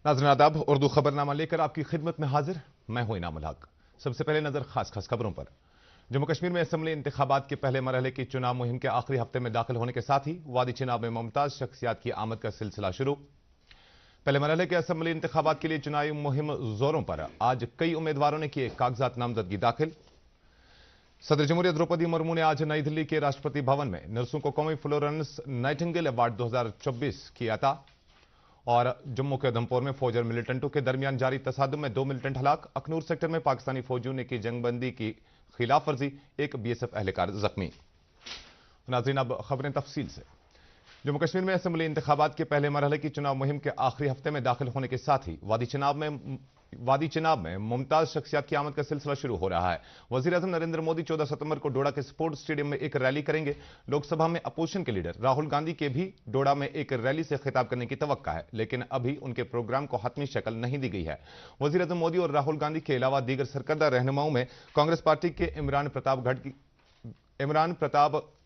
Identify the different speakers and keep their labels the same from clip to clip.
Speaker 1: नाज़रीन आदाब, उर्दू खबरनामा लेकर आपकी खिदमत में हाजिर मैं हूं इनामुल हक। सबसे पहले नजर खास खबरों पर। जम्मू कश्मीर में असेंबली इंतखाबात के पहले मरहले की चुनाव मुहिम के आखिरी हफ्ते में दाखिल होने के साथ ही वादी चुनाव में मुमताज शख्सियात की आमद का सिलसिला शुरू। पहले मरहले के असेंबली इंतखाबात के लिए चुनावी मुहिम जोरों पर। आज कई उम्मीदवारों ने किए कागजात नामजदगी दाखिल। सदर जमहूरियत द्रौपदी मुर्मू ने आज नई दिल्ली के राष्ट्रपति भवन में नर्सों को कौमी फ्लोरेंस नाइटिंगेल अवार्ड 2024 किया था। और जम्मू के उधमपुर में फौज और मिलिटेंटों के दरमियान जारी तसादुम में 2 मिलिटेंट हलाक। अखनूर सेक्टर में पाकिस्तानी फौजियों ने की जंगबंदी की खिलाफ वर्जी, एक बीएसएफ एहलकार जख्मी। नाज़रीन अब खबरें तफसील से। जम्मू कश्मीर में असेंबली इंतखाबात के पहले मरहले की चुनाव मुहिम के आखिरी हफ्ते में दाखिल होने के साथ ही वादी चुनाव में मुमताज शख्सियात की आमद का सिलसिला शुरू हो रहा है। वजीर आजम नरेंद्र मोदी 14 सितंबर को डोडा के स्पोर्ट्स स्टेडियम में एक रैली करेंगे। लोकसभा में अपोजिशन के लीडर राहुल गांधी के भी डोडा में एक रैली से खिताब करने की तवक्का है, लेकिन अभी उनके प्रोग्राम को हतमी शक्ल नहीं दी गई है। वजीर आजम मोदी और राहुल गांधी के अलावा दीगर सरकर्दा रहनुमाओं में कांग्रेस पार्टी के इमरान प्रताप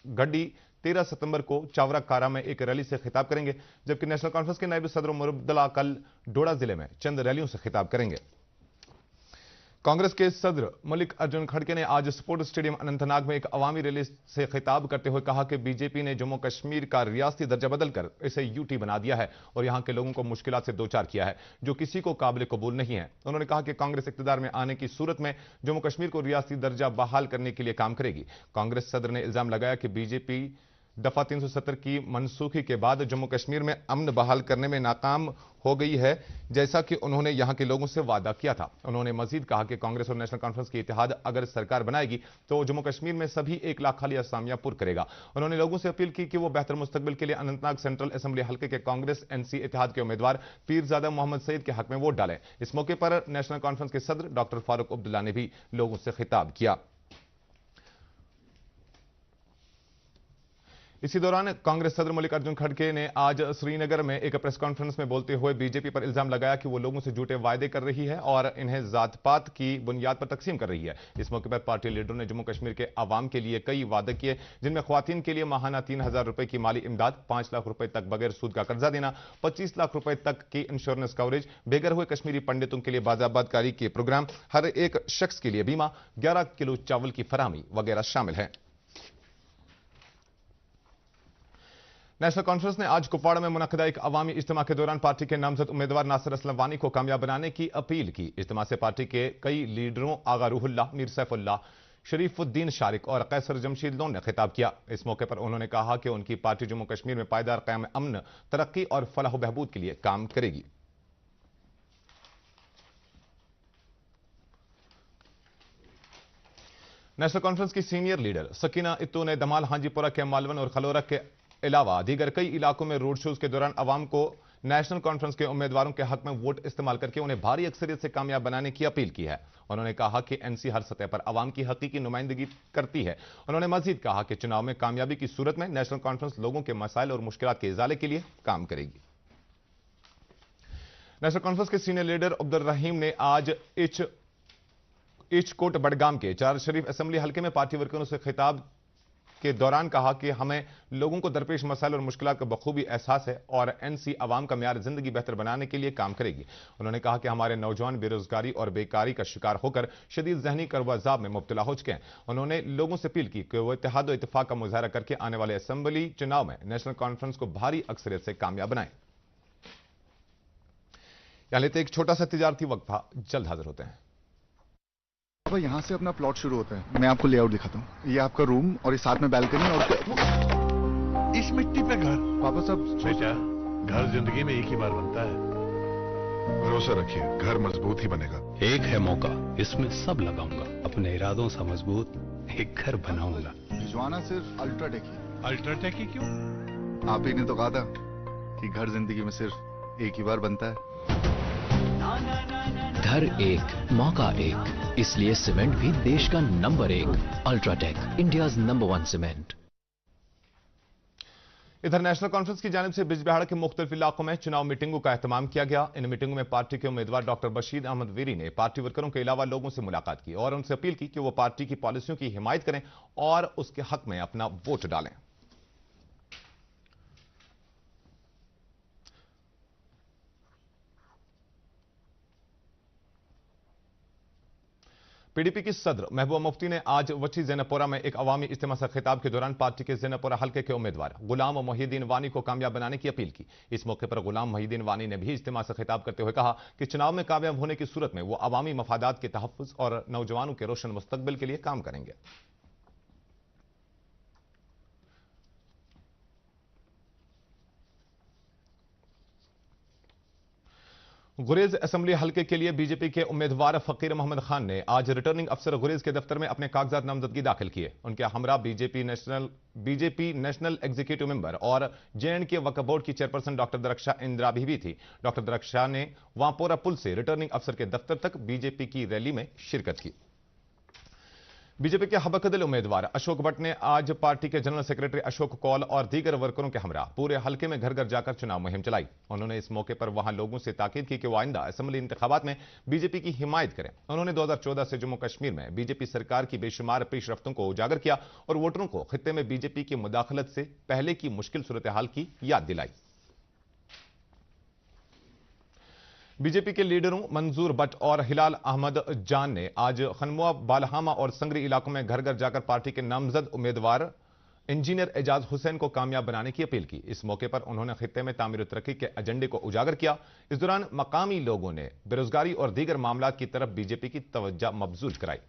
Speaker 1: गढ़ी 13 सितंबर को चावरा कारा में एक रैली से खिताब करेंगे, जबकि नेशनल कॉन्फ्रेंस के नायब सदर उमर अब्दुल्ला कल डोडा जिले में चंद रैलियों से खिताब करेंगे। कांग्रेस के सदर मल्लिक अर्जुन खड़गे ने आज स्पोर्ट्स स्टेडियम अनंतनाग में एक अवामी रैली से खिताब करते हुए कहा कि बीजेपी ने जम्मू कश्मीर का रियासती दर्जा बदलकर इसे यूटी बना दिया है और यहां के लोगों को मुश्किलात से दो चार किया है, जो किसी को काबिल कबूल नहीं है। उन्होंने कहा कि कांग्रेस इख्तियार में आने की सूरत में जम्मू कश्मीर को रियासती दर्जा बहाल करने के लिए काम करेगी। कांग्रेस सदर ने इल्जाम लगाया कि बीजेपी दफा 370 की मनसूखी के बाद जम्मू कश्मीर में अमन बहाल करने में नाकाम हो गई है, जैसा कि उन्होंने यहां के लोगों से वादा किया था। उन्होंने मजीद कहा कि कांग्रेस और नेशनल कॉन्फ्रेंस की इत्तेहाद अगर सरकार बनाएगी तो जम्मू कश्मीर में सभी 1 लाख खाली असामियां पुर करेगा। उन्होंने लोगों से अपील की कि वो बेहतर मुस्तकबिल के लिए अनंतनाग सेंट्रल असेंबली हल्के के कांग्रेस एनसी इत्तेहाद के उम्मीदवार पीरजादा मोहम्मद सईद के हक में वोट डालें। इस मौके पर नेशनल कॉन्फ्रेंस के सदर डॉक्टर फारूक अब्दुल्ला ने भी लोगों से खिताब किया। इसी दौरान कांग्रेस सदर मल्लिक अर्जुन खड़गे ने आज श्रीनगर में एक प्रेस कॉन्फ्रेंस में बोलते हुए बीजेपी पर इल्जाम लगाया कि वो लोगों से झूठे वायदे कर रही है और इन्हें जात पात की बुनियाद पर तकसीम कर रही है। इस मौके पर पार्टी लीडरों ने जम्मू कश्मीर के आवाम के लिए कई वादे किए, जिनमें ख्वातीन के लिए माहाना 3000 रुपए की माली इमदाद, 5 लाख रुपए तक बगैर सूद का कर्जा देना, 25 लाख रुपए तक की इंश्योरेंस कवरेज, बेघर हुए कश्मीरी पंडितों के लिए बाजाबादकारी के प्रोग्राम, हर एक शख्स के लिए बीमा, 11 किलो चावल की फराहमी वगैरह शामिल है। नेशनल कॉन्फ्रेंस ने आज कुपवाड़ा में मुनक्किदा एक अवामी इज्तिमा के दौरान पार्टी के नामजद उम्मीदवार नासिर असलम वानी को कामयाब बनाने की अपील की। इज्तिमा से पार्टी के कई लीडरों आगा रूहुल्लाह, मीर सैफुल्लाह, शरीफुद्दीन शारिक और कैसर जमशीद लोन ने खिताब किया। इस मौके पर उन्होंने कहा कि उनकी पार्टी जम्मू कश्मीर में पायदार क़याम अमन, तरक्की और फलाह बहबूद के लिए काम करेगी। नेशनल कॉन्फ्रेंस की सीनियर लीडर सकीना इत्तू ने दमाल, हांजीपुरा के मालवन और खलोरा के अलावा दीगर कई इलाकों में रोड शोज के दौरान अवाम को नेशनल कॉन्फ्रेंस के उम्मीदवारों के हक में वोट इस्तेमाल करके उन्हें भारी अक्सरियत से कामयाब बनाने की अपील की है। उन्होंने कहा कि एनसी हर सतह पर अवाम की हकीकी नुमाइंदगी करती है। उन्होंने मजीद कहा कि चुनाव में कामयाबी की सूरत में नेशनल कॉन्फ्रेंस लोगों के मसाइल और मुश्किलात के इजाले के लिए काम करेगी। नेशनल कॉन्फ्रेंस के सीनियर लीडर अब्दुल रहीम ने आज इचकोट बडगाम के चार शरीफ असेंबली हल्के में पार्टी वर्करों से खिताब के दौरान कहा कि हमें लोगों को दरपेश मसाइल और मुश्किलात का बखूबी एहसास है और एनसी अवाम का म्यार जिंदगी बेहतर बनाने के लिए काम करेगी। उन्होंने कहा कि हमारे नौजवान बेरोजगारी और बेकारी का शिकार होकर शदीद जहनी कर्वाजाब में मुब्तला हो चुके हैं। उन्होंने लोगों से अपील की कि वो इत्तेहाद और इत्तेफाक का मुजाहरा करके आने वाले असेंबली चुनाव में नेशनल कॉन्फ्रेंस को भारी अक्सरियत से कामयाब बनाएं। यहां लेते एक छोटा सा तिजारती वक्फा, जल्द हाजिर होते हैं।
Speaker 2: पापा यहाँ से अपना प्लॉट शुरू होता है। मैं आपको लेआउट दिखाता हूँ। ये आपका रूम और इस साथ में बैल्कनी और
Speaker 3: इस मिट्टी पे घर।
Speaker 2: पापा सब
Speaker 3: बेटा, घर जिंदगी में एक ही बार बनता है।
Speaker 4: भरोसा रखिए, घर मजबूत ही बनेगा।
Speaker 5: एक है मौका, इसमें सब लगाऊंगा, अपने इरादों से मजबूत एक घर बनाऊंगा।
Speaker 2: भिजवाना सिर्फ अल्ट्राटेक ही।
Speaker 3: अल्ट्राटेक ही क्यों?
Speaker 2: आप ही ने तो कहा था कि घर जिंदगी में सिर्फ एक ही बार बनता है।
Speaker 6: घर एक, मौका एक, इसलिए सीमेंट भी देश का number 1। UltraTech, India's number 1 cement.
Speaker 1: इधर नेशनल कॉन्फ्रेंस की जानिब से बिजबिहाड़ के मुख्तलिफ इलाकों में चुनाव मीटिंगों का एहतमाम किया गया। इन मीटिंगों में पार्टी के उम्मीदवार डॉक्टर बशीर अहमद वीरी ने पार्टी वर्करों के अलावा लोगों से मुलाकात की और उनसे अपील की कि वो पार्टी की पॉलिसियों की हिमायत करें और उसके हक में अपना वोट डालें। पीडीपी की सदर महबूबा मुफ्ती ने आज वची ज़ैनबपुरा में एक अवामी इज्तिमा से खिताब के दौरान पार्टी के ज़ैनबपुरा हल्के के उम्मीदवार गुलाम मोहिउद्दीन वानी को कामयाब बनाने की अपील की। इस मौके पर गुलाम मोहिउद्दीन वानी ने भी इज्तिमा से खिताब करते हुए कहा कि चुनाव में कामयाब होने की सूरत में वो अवामी मफादात के तहफ़्फ़ुज़ और नौजवानों के रोशन मुस्तकबिल के लिए काम करेंगे। गुरेज असेंबली हल्के के लिए बीजेपी के उम्मीदवार फकीर मोहम्मद खान ने आज रिटर्निंग अफसर गुरेज के दफ्तर में अपने कागजात नामजदगी दाखिल किए। उनके हमरा बीजेपी नेशनल एग्जीक्यूटिव मेंबर और JNK वक्फ बोर्ड की चेयरपर्सन डॉक्टर दरक्षा इंदिरा भी थी। डॉक्टर दरक्षा ने वांपोरा पुल से रिटर्निंग अफसर के दफ्तर तक बीजेपी की रैली में शिरकत की। बीजेपी के हबकदिल उम्मीदवार अशोक भट्ट ने आज पार्टी के जनरल सेक्रेटरी अशोक कौल और दीगर वर्करों के हमरा पूरे हल्के में घर घर जाकर चुनाव मुहिम चलाई। उन्होंने इस मौके पर वहां लोगों से ताकीद की कि वो आइंदा असेंबली इंतखाबात में बीजेपी की हिमायत करें। उन्होंने 2014 से जम्मू कश्मीर में बीजेपी सरकार की बेशुमार पेशरफ्तों को उजागर किया और वोटरों को खित्ते में बीजेपी की मुदाखलत से पहले की मुश्किल सूरत हाल की याद दिलाई। बीजेपी के लीडरों मंजूर भट्ट और हिलाल अहमद जान ने आज खनमुआ, बालहामा और संगरी इलाकों में घर घर जाकर पार्टी के नामजद उम्मीदवार इंजीनियर एजाज हुसैन को कामयाब बनाने की अपील की। इस मौके पर उन्होंने खित्ते में तामीर तरक्की के एजेंडे को उजागर किया। इस दौरान मकामी लोगों ने बेरोजगारी और दीगर मामलात की तरफ बीजेपी की तवज्जो मबजूल कराई।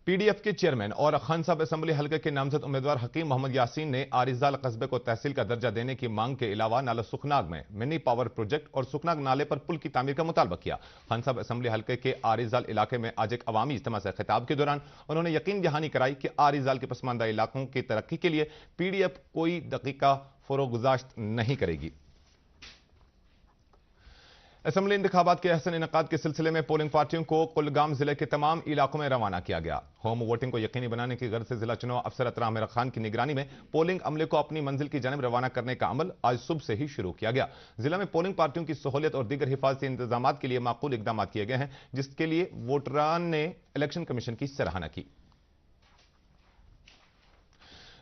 Speaker 1: पीडीएफ के चेयरमैन और खान साहब असेंबली हल्के के नामजद उम्मीदवार हकीम मोहम्मद यासीन ने आरिजाल कस्बे को तहसील का दर्जा देने की मांग के अलावा नाला सुखनाग में मिनी पावर प्रोजेक्ट और सुखनाग नाले पर पुल की तामीर का मुतालबा किया। खान साहब असेंबली हल्के के आरिजाल इलाके में आज एक अवामी इज्तिमा से खिताब के दौरान उन्होंने यकीन दहानी कराई कि आरिजाल के पसमानदा इलाकों की तरक्की के लिए पीडीएफ कोई दकीका फरोगुजाश्त नहीं करेगी। असेंबली इंतखाबात के अहसन इनकाद के सिलसिले में पोलिंग पार्टियों को कुलगाम जिले के तमाम इलाकों में रवाना किया गया। होम वोटिंग को यकीनी बनाने की गर्ज से जिला चुनाव अफसर अतरा आमिर खान की निगरानी में पोलिंग अमले को अपनी मंजिल की जानिब रवाना करने का अमल आज सुबह से ही शुरू किया गया। जिला में पोलिंग पार्टियों की सहूलियत और दीगर हिफाजती इंतजाम के लिए माकूल इकदाम किए गए हैं, जिसके लिए वोटरान ने इलेक्शन कमीशन की सराहना की।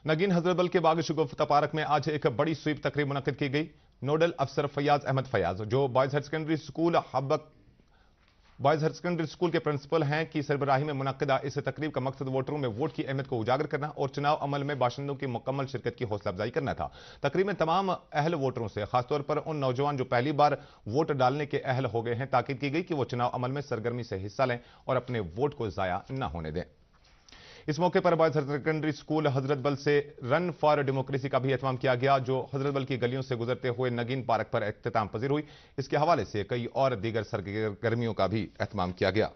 Speaker 1: नगीन हजरतबल के बाग शगुफ्ता पार्क में आज एक बड़ी स्वीप तकरीब मुनक्किद की गई। नोडल अफसर फयाज अहमद फयाज, जो बॉयज हायर सेकेंडरी स्कूल के प्रिंसिपल हैं, की सरबराही में मुनक्किदा इस तकरीब का मकसद वोटरों में वोट की अहमियत को उजागर करना और चुनाव अमल में बाशिंदों की मुकम्मल शिरकत की हौसला अफजाई करना था। तकरीब में तमाम अहल वोटरों से, खासतौर पर उन नौजवान जो पहली बार वोट डालने के अहल हो गए हैं, ताकीद की गई कि वो चुनाव अमल में सरगर्मी से हिस्सा लें और अपने वोट को ज़ाया न होने दें। इस मौके पर boys higher secondary school Hazratbal से रन फॉर डेमोक्रेसी का भी एहतमाम किया गया, जो हजरतबल की गलियों से गुजरते हुए नगीन पार्क पर इख्तिताम पजीर हुई। इसके हवाले से कई और दीगर सरगर्मियों का भी एहतमाम किया गया।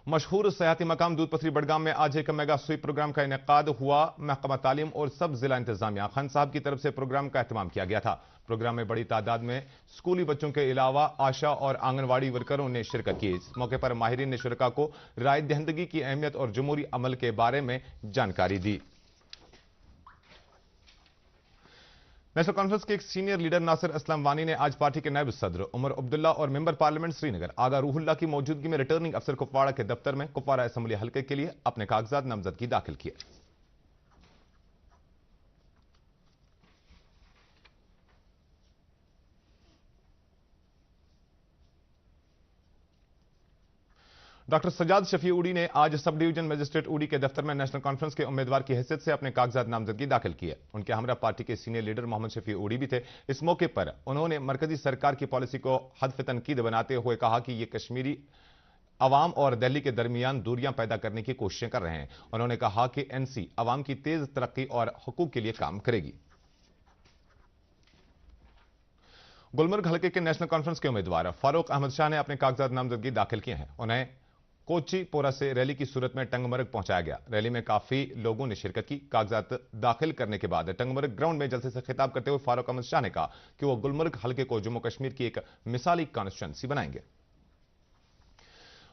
Speaker 1: मशहूर सयाती मकाम दूध पथरी बडगाम में आज एक मेगा स्वीप प्रोग्राम का इनेकाद हुआ। महकमा तालीम और सब जिला इंतजामिया खान साहब की तरफ से प्रोग्राम का एहतमाम किया गया था। प्रोग्राम में बड़ी तादाद में स्कूली बच्चों के अलावा आशा और आंगनवाड़ी वर्करों ने शिरकत की। इस मौके पर माहिरीन ने शुरका को राय दहिंदगी की अहमियत और जमहूरी अमल के बारे में जानकारी दी। नेशनल कॉन्फ्रेंस के एक सीनियर लीडर नासिर असलम वानी ने आज पार्टी के नायब सदर उमर अब्दुल्ला और मेंबर पार्लियामेंट श्रीनगर आगा रूहुल्ला की मौजूदगी में रिटर्निंग अफसर कुपवाड़ा के दफ्तर में कुपवाड़ा असेंबली हल्के के लिए अपने कागजात नामजदगी दाखिल किए। डॉक्टर सजाद शफी उड़ी ने आज सब डिवीजन मजिस्ट्रेट उड़ी के दफ्तर में नेशनल कॉन्फ्रेंस के उम्मीदवार की हैसियत से अपने कागजात नामजदगी दाखिल किए। उनके हमरा पार्टी के सीनियर लीडर मोहम्मद शफी उड़ी भी थे। इस मौके पर उन्होंने मरकजी सरकार की पॉलिसी को हदफ तनकीद बनाते हुए कहा कि यह कश्मीरी अवाम और दिल्ली के दरमियान दूरियां पैदा करने की कोशिशें कर रहे हैं। उन्होंने कहा कि एनसी अवाम की तेज तरक्की और हुकूक के लिए काम करेगी। गुलमर्ग हल्के के नेशनल कॉन्फ्रेंस के उम्मीदवार फारूक अहमद शाह ने अपने कागजात नामजदगी दाखिल किए हैं। उन्हें कोचीपोरा से रैली की सूरत में टंगमर्ग पहुंचाया गया। रैली में काफी लोगों ने शिरकत की। कागजात दाखिल करने के बाद टंगमर्ग ग्राउंड में जलसे से खिताब करते हुए फारूक अहमद शाह ने कहा कि वो गुलमर्ग हल्के को जम्मू कश्मीर की एक मिसाली कॉन्स्टिट्यूंसी बनाएंगे।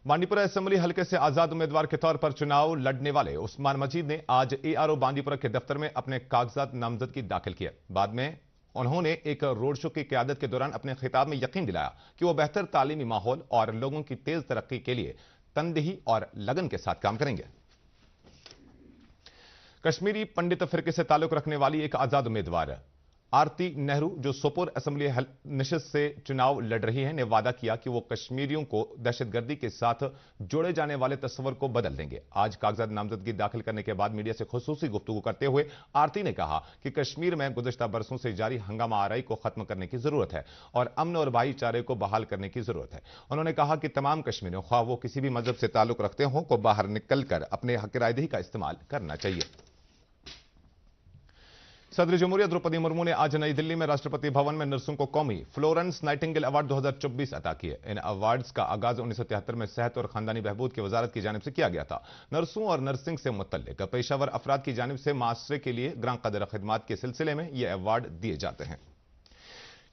Speaker 1: बांडीपुरा असेंबली हल्के से आजाद उम्मीदवार के तौर पर चुनाव लड़ने वाले उस्मान मजीद ने आज ARO बांडीपुरा के दफ्तर में अपने कागजात नामजदगी दाखिल किए। बाद में उन्होंने एक रोड शो की क़यादत के दौरान अपने खिताब में यकीन दिलाया कि वो बेहतर तालीमी माहौल और लोगों की तेज तरक्की के लिए तनदेही और लगन के साथ काम करेंगे। कश्मीरी पंडित फिरके से ताल्लुक रखने वाली एक आजाद उम्मीदवार आरती नेहरू, जो सोपोर असेंबली निशिस्त से चुनाव लड़ रही है, ने वादा किया कि वो कश्मीरियों को दहशतगर्दी के साथ जोड़े जाने वाले तस्वर को बदल देंगे। आज कागजात नामजदगी दाखिल करने के बाद मीडिया से खुसूसी गुफ्तगू करते हुए आरती ने कहा कि कश्मीर में गुज़श्ता बरसों से जारी हंगामा आराई को खत्म करने की जरूरत है और अमन और भाईचारे को बहाल करने की जरूरत है। उन्होंने कहा कि तमाम कश्मीरियों, ख्वाह वो किसी भी मजहब से ताल्लुक रखते हों, को बाहर निकलकर अपने हक रायदही का इस्तेमाल करना चाहिए। सदर जमहूरियत द्रौपदी मुर्मू ने आज नई दिल्ली में राष्ट्रपति भवन में नर्सों को कौमी फ्लोरेंस नाइटिंगेल अवार्ड 2024 अता किए। इन अवार्ड्स का आगाज 1973 में सेहत और खानदानी बहबूद की वजारत की जानिब से किया गया था। नर्सों और नर्सिंग से मुतल्लिक पेशावर अफराद की जानिब से माशरे के लिए ग्रां कदर खिदमात के सिलसिले में ये अवार्ड दिए जाते हैं।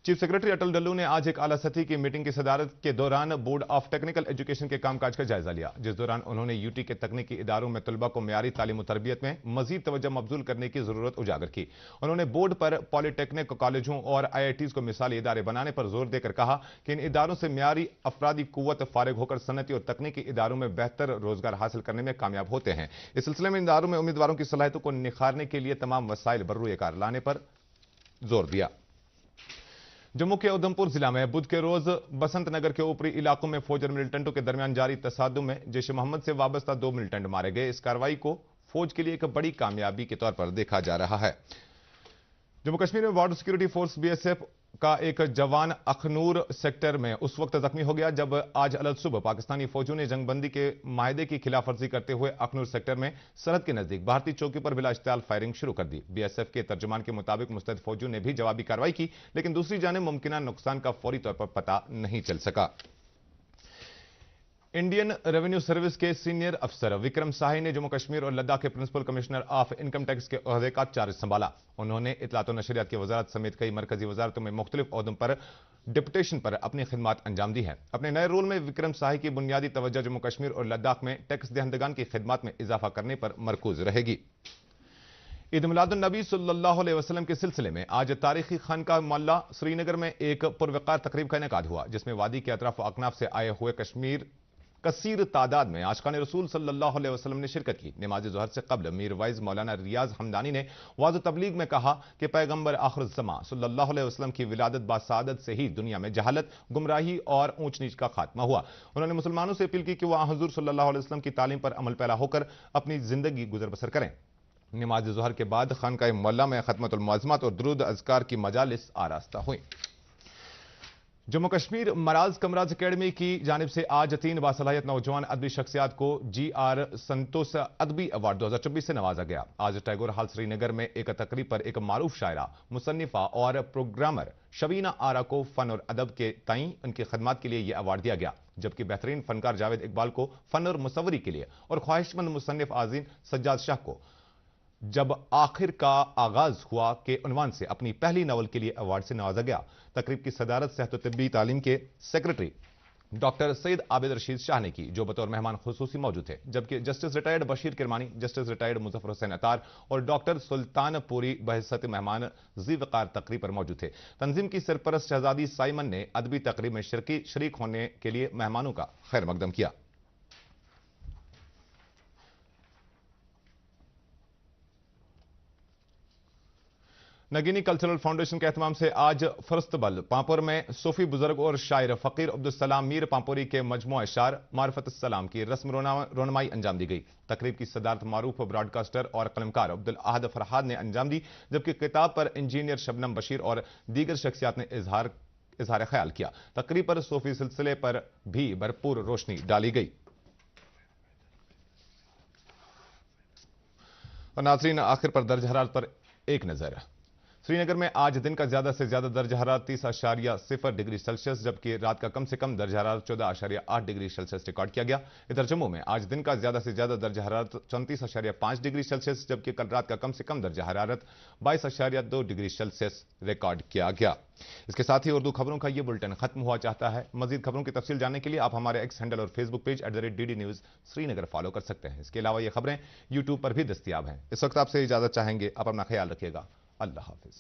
Speaker 1: चीफ सेक्रेटरी अटल डल्लू ने आज एक आला सतही की मीटिंग की सदारत के दौरान बोर्ड ऑफ टेक्निकल एजुकेशन के कामकाज का जायजा लिया, जिस दौरान उन्होंने यूटी के तकनीकी इदारों में तलबा को मेयारी तालीम और तरबियत में मजीद तवज्जो मबजूल करने की जरूरत उजागर की। उन्होंने बोर्ड पर पॉलिटेक्निक कॉलेजों और IITs को मिसाली इदारे बनाने पर जोर देकर कहा कि इन इदारों से मेयारी अफरादी कुव्वत फारिग होकर सनती और तकनीकी इदारों में बेहतर रोजगार हासिल करने में कामयाब होते हैं। इस सिलसिले में इदारों में उम्मीदवारों की सलाहियतों को निखारने के लिए तमाम वसाइल बर्रुए कार लाने पर जोर दिया। जम्मू के उधमपुर जिला में बुध के रोज बसंत नगर के ऊपरी इलाकों में फौज और मिलिटेंटों के दरमियान जारी तसादुम में जैश मोहम्मद से वाबस्ता 2 मिलिटेंट मारे गए। इस कार्रवाई को फौज के लिए एक बड़ी कामयाबी के तौर पर देखा जा रहा है। जम्मू कश्मीर में बॉर्डर सिक्योरिटी फोर्स BSF का एक जवान अखनूर सेक्टर में उस वक्त जख्मी हो गया जब आज अलग सुबह पाकिस्तानी फौजों ने जंगबंदी के मायदे की खिलाफवर्जी करते हुए अखनूर सेक्टर में सरहद के नजदीक भारतीय चौकी पर बिला इश्तियाल फायरिंग शुरू कर दी। BSF के तर्जुमान के मुताबिक मुस्तैद फौजियों ने भी जवाबी कार्रवाई की, लेकिन दूसरी जानिब मुमकिन नुकसान का फौरी तौर पर पता नहीं चल सका। इंडियन रेवेन्यू सर्विस के सीनियर अफसर विक्रम साही ने जम्मू कश्मीर और लद्दाख के principal commissioner of income tax के ओहदे का चार्ज संभाला। उन्होंने इत्तलात और नशरियात की वजारत समेत कई मरकजी वजारतों में मुख्तलिफ ओहदों पर डिप्यूटेशन पर अपनी खिदमत अंजाम दी है। अपने नए रोल में विक्रम साही की बुनियादी तवज्जो जम्मू कश्मीर और लद्दाख में टैक्स दहंदगान की खिदमत में इजाफा करने पर मरकूज रहेगी। ईद मिलादुन नबी सल्लल्लाहु अलैहि वसल्लम के सिलसिले में आज तारीखी खानकाह मोहल्ला श्रीनगर में एक पुरवकार तकरीब का इनेकाद हुआ, जिसमें वादी के अतराफ अकनाफ से आए हुए कसीर तादाद में आशिकान रसूल सल्लल्लाहु अलैहि वसल्लम ने शिरकत की। नमाज ज़ोहर से कबल मीर वाइज मौलाना रियाज हमदानी ने वाज़ तबलीग में कहा कि पैगंबर आखिर ज़मा सल्लल्लाहु अलैहि वसल्लम की विलादत बासादत से ही दुनिया में जहालत, गुमराही और ऊंच नीच का खात्मा हुआ। उन्होंने मुसलमानों से अपील की कि वह हुज़ूर सल्लल्लाहु अलैहि वसल्लम की तालीम पर अमल पैरा होकर अपनी जिंदगी गुजर बसर करें। नमाज ज़ोहर के बाद खानकाह मोहल्ला में खत्मतुल मुअज़्ज़मात और दुरूद अज़कार की मजालिस आरास्ता हुई। जम्मू कश्मीर मराज कमराज अकेडमी की जानिब से आज 3 बासलाहियत नौजवान अदबी शख्सियात को GR संतोष अदबी अवार्ड 2024 से नवाजा गया। आज टैगोर हाल श्रीनगर में एक तकरीब पर एक मारूफ शायरा, मुसन्निफा और प्रोग्रामर शबीना आरा को फन और अदब के ताईं उनकी खदमात के लिए यह अवार्ड दिया गया, जबकि बेहतरीन फनकार जावेद इकबाल को फन और मुसव्वरी के लिए और ख्वाहिशमंद मुसन्निफ आज़ीन सज्जाद शाह को जब आखिर का आगाज हुआ के उन्वान से अपनी पहली नवल के लिए अवार्ड से नवाजा गया। तकरीब की सदारत सेहत और तिब्बी तालीम के सेक्रेटरी डॉक्टर सईद आबिद रशीद शाह ने की, जो बतौर मेहमान खुसूसी मौजूद थे, जबकि justice retired Bashir Kirmani, justice retired Muzaffar Hussain Attar और डॉक्टर सुल्तानपुरी बहसत मेहमान ज़ी-वक़ार तकरीब पर मौजूद थे। तंजीम की सरपरस्त शहजादी साइमन ने अदबी तकरीब में शरीक होने के लिए मेहमानों का खैर मकदम किया। नगीनी कल्चरल फाउंडेशन के एहतमाम से आज फरस्तबल पांपुर में सूफी बुजुर्ग और शायर फकीर अब्दुल सलाम मीर पांपुरी के मजमू अशार मारिफत सलाम की रस्म रोनमाई अंजाम दी गई। तकरीब की सदारत मारूफ ब्रॉडकास्टर और कलमकार अब्दुल अहद फरहाद ने अंजाम दी, जबकि किताब पर इंजीनियर शबनम बशीर और दीगर शख्सियात ने इजहार ख्याल किया। तकरीब पर सूफी सिलसिले पर भी भरपूर रोशनी डाली गई। और नाज़रीन, आखिर पर दर्ज हरारत पर एक नजर। श्रीनगर में आज दिन का ज्यादा से ज्यादा दर्ज हरारत 30.0 डिग्री सेल्सियस, जबकि रात का कम से कम दर्ज हरारत 14.8 डिग्री सेल्सियस रिकॉर्ड किया गया। इधर जम्मू में आज दिन का ज्यादा से ज्यादा दर्ज हरारत 34.5 डिग्री सेल्सियस, जबकि कल रात का कम से कम दर्ज हरारत 22.2 डिग्री सेल्सियस रिकॉर्ड किया गया। इसके साथ ही उर्दू खबरों का यह बुलेटिन खत्म हुआ चाहता है। मजीद खबरों की तफसील जानने के लिए आप हमारे एक्स हैंडल और Facebook page @DD news Srinagar follow कर सकते हैं। इसके अलावा ये खबरें यूट्यूब पर भी दस्तयाब हैं। इस वक्त आपसे इजाजत चाहेंगे। आप अपना ख्याल रखिएगा। अल्लाह हाफिज।